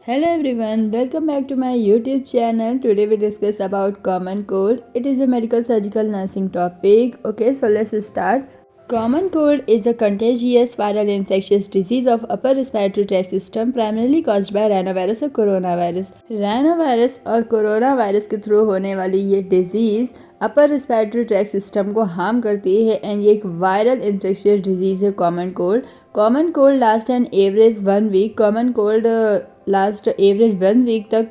Hello everyone, welcome back to my YouTube channel. Today we discuss about common cold. It is a medical surgical nursing topic. Okay, so let's start. Common cold is a contagious viral infectious disease of upper respiratory tract system primarily caused by rhinovirus और coronavirus. rhinovirus और coronavirus के through होने वाली ये disease upper respiratory tract system को harm करती है and ये एक वायरल इन्फेक्शियस डिजीज़ है common cold. Common cold last an average 1 week. Common cold last average 1 week तक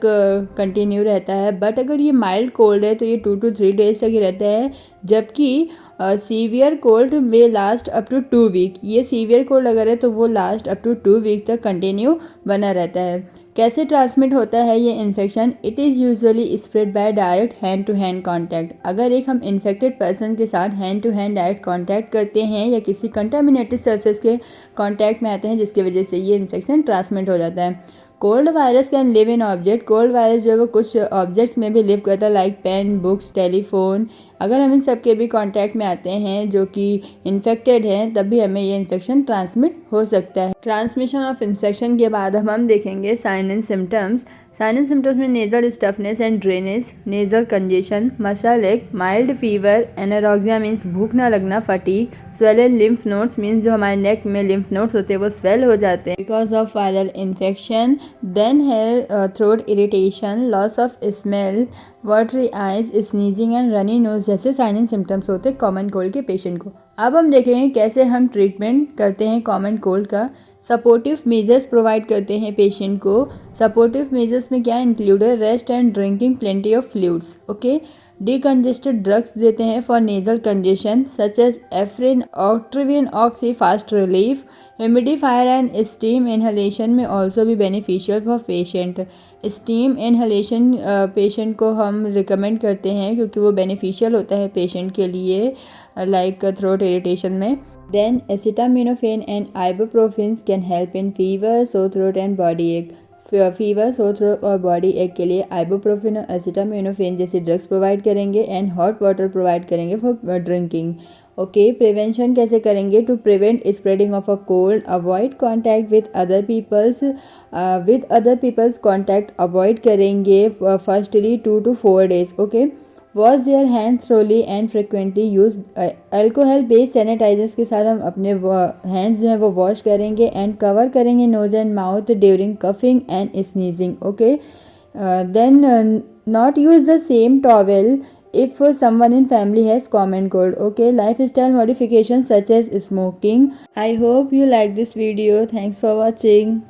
कंटिन्यू रहता है. बट अगर ये माइल्ड कोल्ड है तो ये 2 to 3 डेज तक ही रहता है. जबकि सीवियर कोल्ड में लास्ट अप टू 2 वीक. ये सीवियर कोल्ड अगर है तो वो लास्ट अप टू 2 वीक तक कंटिन्यू बना रहता है. कैसे ट्रांसमिट होता है ये infection? It is usually spread by direct hand to hand contact. अगर एक हम इन्फेक्टेड पर्सन के साथ hand to hand direct contact करते हैं या किसी कंटामिनेटेड सरफेस के कांटेक्ट में आते हैं जिसकी वजह से ये इन्फेक्शन ट्रांसमिट हो जाता है. Cold virus can live in object. Cold virus जो है वो कुछ ऑब्जेक्ट्स में भी लिव करता है लाइक पेन, बुक्स, टेलीफोन. अगर हम इन सब के भी कांटेक्ट में आते हैं जो कि इन्फेक्टेड हैं तब भी हमें ये इन्फेक्शन ट्रांसमिट हो सकता है. ट्रांसमिशन ऑफ इन्फेक्शन के बाद हम देखेंगे sign and symptoms. Sign and symptoms में nasal stuffness and drainage, nasal congestion, muscle ache, mild fever, anorexia means भूख ना लगना, fatigue, swollen lymph nodes means जो हमारे नेक में लिम्फ नोड्स होते हैं वो स्वेल हो जाते हैं because of viral infection. Then है throat irritation, loss of smell, watery eyes, sneezing and runny nose जैसे साइन एंड सिम्टम्स होते हैं कॉमन कोल्ड के पेशेंट को. अब हम देखेंगे कैसे हम ट्रीटमेंट करते हैं कॉमन कोल्ड का. सपोर्टिव मेजर्स प्रोवाइड करते हैं पेशेंट को. सपोर्टिव मेजर्स में क्या इंक्लूड है? Rest and drinking plenty of fluids. Okay. Decongested drugs देते हैं for nasal congestion such as Afrin, Otrivin, oxy fast relief. Humidifier and steam inhalation में ऑल्सो भी beneficial for patient. Steam inhalation patient को हम recommend करते हैं क्योंकि वो बेनिफिशियल होता है पेशेंट के लिए लाइक थ्रोट इरिटेशन में. Then acetaminophen and ibuprofen can help in fever, so throat and body ache. Fever, so throat और बॉडी एक के लिए आइबुप्रोफिन और एसिटामिनोफेन जैसे ड्रग्स प्रोवाइड करेंगे एंड हॉट वाटर प्रोवाइड करेंगे फॉर ड्रिंकिंग. ओके. प्रिवेंशन कैसे करेंगे? To prevent spreading of a cold, avoid contact with other peoples contact avoid करेंगे फर्स्टली 2 to 4 days. ओके. Wash their hands thoroughly and frequently use alcohol based sanitisers के साथ हम अपने hands जो हैं वो वॉश करेंगे एंड कवर करेंगे nose and mouth during coughing and sneezing. Okay. Then not use the same towel if someone in family has common cold. Okay. Lifestyle modifications such as smoking. I hope you like this video. Thanks for watching.